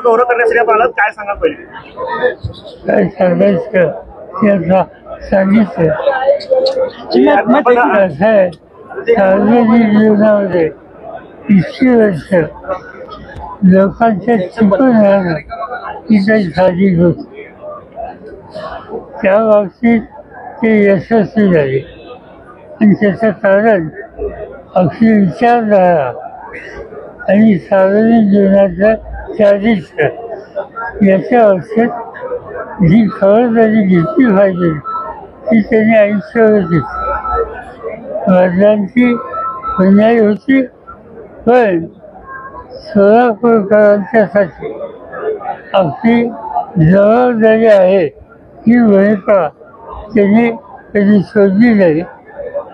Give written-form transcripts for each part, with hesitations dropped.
दौरा करण्यासाठी आपण आलात, काय सांगाल पहिले? काय सांगायचं ते आता सांगितलं. कसं आहे, सार्वजनिक जीवनामध्ये 30 वर्ष लोकांच्या चुकून राहणं ही काही साधी गोष्ट. त्या बाबतीत ते यशस्वी झाले आणि त्याचं कारण अगदी विचारधारा आणि सार्वजनिक जीवनाचं चारित्र्य याच्या बाबतीत जी खबरदारी घेतली पाहिजे ती त्यांनी आयुष्यावर घेतली. वडिलांची अन्याय होती, पण सोलापूरकरांच्यासाठी आपली जबाबदारी आहे ही भूमिका त्यांनी कधी सोडली नाही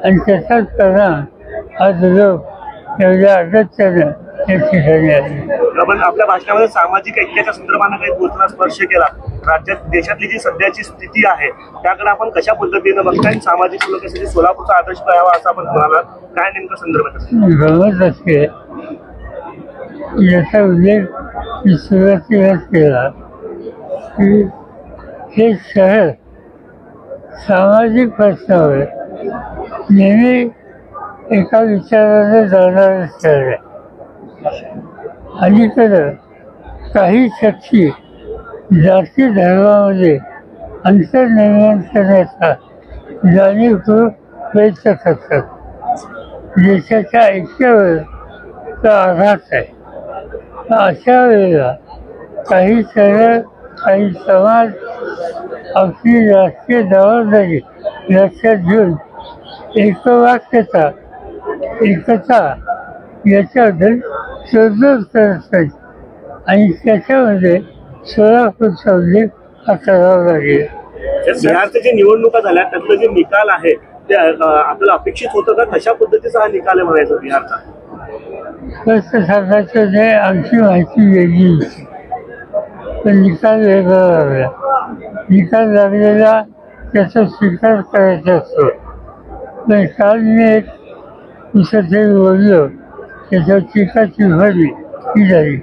आणि त्याचाच परिणाम आज लोक एवढ्या अगत्यानं त्या ठिकाणी आहे. आपण आपल्या भाषणामध्ये सामाजिक ऐक्याच्या संदर्भानं काही बोलताना स्पर्श केला. राज्यात देशातली जी सध्याची स्थिती आहे त्याकडे आपण कशा पद्धतीनं बघताय? सामाजिक सुरक्षेसाठी सोलापूरचा आदर्श करावा असं आपण म्हणाला, काय नेमकं संदर्भात? गमत असते याचा उल्लेख मी सुरुवातीलाच केला की हे शहर सामाजिक प्रश्नावर नेहमी एका विचाराने जाणारं शहर आहे. अलीकडं काही शक्ती जाती धर्मामध्ये अंतर निर्माण करण्याचा जाणीवपूर्वक प्रयत्न करतात. देशाच्या ऐक्यावर तो आघात आहे. अशा वेळेला काही शहर काही समाज आपली राष्ट्रीय जबाबदारी लक्षात घेऊन एकवाक्यता एकता याच्याबद्दल शोधून करत नाही आणि त्याच्यामध्ये सोलापूरचा उल्लेख हा करावा लागेल. बिहारच्या जे निवडणुका झाल्या त्यातलं जे निकाल आहे ते आपल्याला अपेक्षित होतं का? कशा पद्धतीचा हा निकाल आहे म्हणायचा बिहारचा? स्पष्ट सांगायचं नाही, आमची माहिती वेगळी होती पण निकाल वेगळा लागला. निकाल लागलेला त्याचा स्वीकार करायचा असतो. पण काल मी एक कुठे बोललो त्याच्यावर टीकाची भरली ही झाली.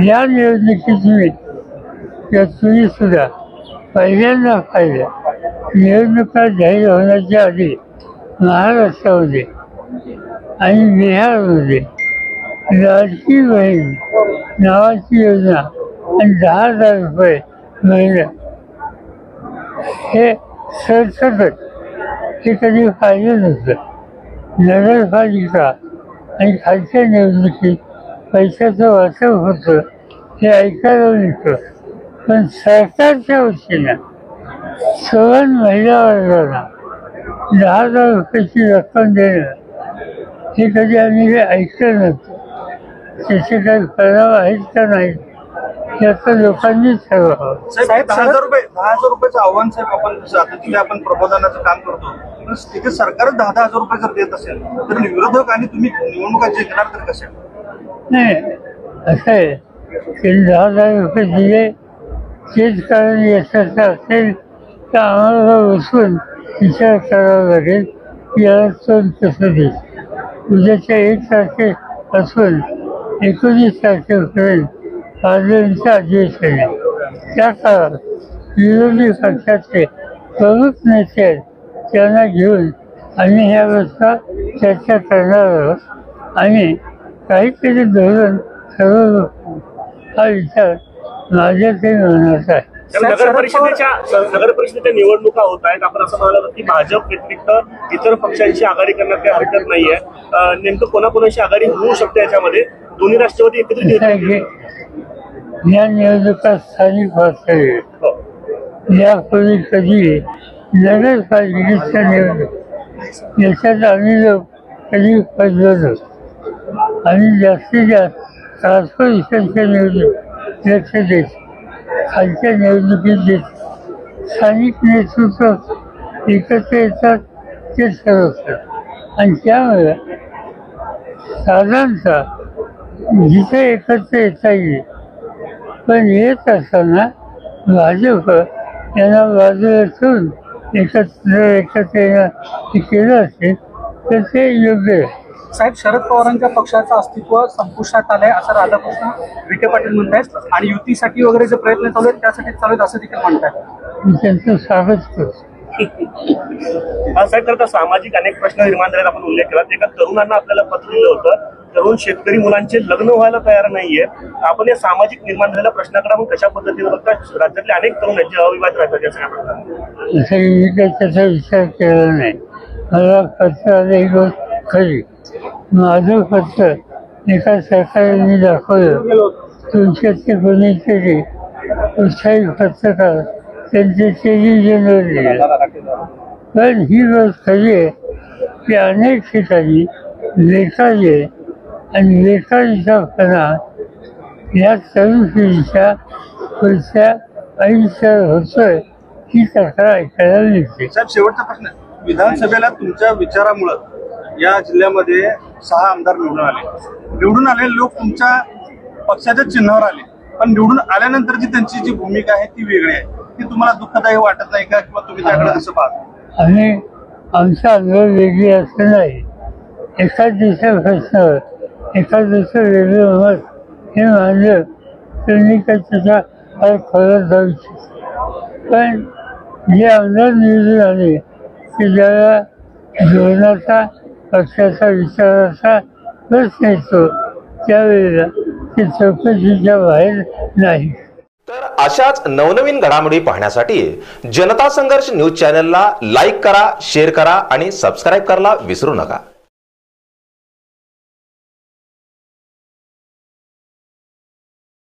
या निवडणुकीत मी त्या तुम्ही सुद्धा पहिल्यांदा पाहिलं. निवडणुका जाहीर होण्याच्या आधी महाराष्ट्रामध्ये आणि बिहारमध्ये लाडकी बहीण नावाची योजना आणि 10,000 रुपये महिना हे सरसकट हे कधी पाहिलं नव्हतं. नगरपालिका आणि खालच्या निवडणुकीत पैशाचं वाटप होतं हे ऐकायला मिळतं, पण सरकारच्या वतीनं सवन महिला वर्गाला 10,000 रुपयाची रक्कम देणं हे कधी आम्ही हे ऐकलं नव्हतं. त्याचे काही परिणाम आहेत का नाही हे आता लोकांनीच ठरवावं. 10,000 रुपयाचं आव्हान साहेब आपण आता तिथे आपण प्रबोधनाचं काम करतो, पण तिथे सरकारच 10,000 रुपये जर देत असेल तर विरोधक आणि तुम्ही निवडणुका जिंकणार तर कशा? नाही असं आहे की 10,000 रुपये दिले तेच कारण यशाचं असेल तर आम्हाला बसून विचार करावा लागेल की याला तोंड कसं देईल. उद्याच्या 1 तारखेपासून 19 तारखेपर्यंत पार्लमेंटचं अधिवेशन आहे. त्या काळात विरोधी पक्षाचे प्रमुख नेते आहेत त्यांना घेऊन आम्ही ह्यावरचा चर्चा करणार आहोत आणि काहीतरी धोरण ठरवलं हा विचार माझ्या ते मनाचा आहे. नगरपरिषदेच्या निवडणुका होत आहेत. आपण असं म्हणाला की भाजप व्यतिरिक्त इतर पक्षांची आघाडी करण्यात काही हरकत नाहीये. नेमकं कोणाकोणाची आघाडी होऊ शकते याच्यामध्ये? दोन्ही राष्ट्रवादी एकत्रित या निवडणुका स्थानिक पातळीवर यापूर्वी कधी नगरपालिकेच्या निवडणूक याच्यात आम्ही लोक कधी पडलो नव्हतो आणि जास्तीत जास्त कॉर्पोरेशनच्या निवडणूक लक्ष देत खालच्या निवडणुकीत देत स्थानिक नेतृत्व एकत्र येतात ते ठरवतात आणि त्यामुळे साधारणतः जिथे एकत्र येता येईल. पण येत असताना भाजप यांना बाजूला ठेवून एकत्र येणं केलं असेल तर ते योग्य आहे. साहेब, शरद पवारांच्या पक्षाचं अस्तित्व संपुष्टात आलंय असं राधाकृष्ण विखे पाटील म्हणतायत आणि युतीसाठी वगैरे जे प्रयत्न चालू आहेत त्यासाठी चालू आहेत असं देखील म्हणतात. मी त्यांचं स्वागत करतो. साहेब, तर सामाजिक अनेक प्रश्न निर्माण झालेला आपण उल्लेख केला. एका तरुणांना आपल्याला पत्र दिलं होतं, तरुण शेतकरी मुलांचे लग्न व्हायला तयार नाहीये. आपण या सामाजिक निर्माण झालेल्या प्रश्नाकडे आपण कशा पद्धतीने बघता? राज्यातले अनेक तरुण आहेत जे अविवाहित राहतात या सगळ्या प्रश्नात. मी काही त्याचा विचार केला नाही. मला पत्र आलं ही गोष्ट खरी. माझं पत्र एका सरकारने दाखवलं. तुमच्यातले कोणीतरी उत्साही पत्रकार त्यांचे टेलिव्हिजनवर दिलं. पण ही गोष्ट खरी आहे की अनेक ठिकाणी बेकारी आणि बेकारीचा फणा या तरुण पिढीच्या पुढच्या आयुष्यात होतोय ही तक्रार ऐकायला मिळते. साहेब, शेवटचा प्रश्न. विधानसभेला तुमच्या विचारामुळं या जिल्ह्यामध्ये 6 आमदार निवडून आले. निवडून आलेले लोक तुमच्या पक्षाच्या चिन्हावर आले, पण निवडून आल्यानंतर जी त्यांची जी भूमिका आहे ती वेगळी आहे. ती तुम्हाला दुःखदायी वाटत नाही का, किंवा तुम्ही त्याकडे कसं पाहता? आणि आमचा अनुभव वेगळी असं नाही. एका दिवसा प्रश्नावर एका दिवसा वेगळं मत हे मानलं तर मी काही त्याचा फार खोलात जाऊ शकतो. पण जे आमदार निवडून आले की ज्याला धोरणाचा पक्षाचा विचाराचा प्रश्न येतो त्यावेळेला ते चौकशीच्या बाहेर नाही. तर अशाच नवनवीन घडामोडी पाहण्यासाठी जनता संघर्ष न्यूज चॅनलला लाईक करा, शेअर करा आणि सबस्क्राईब करायला विसरू नका.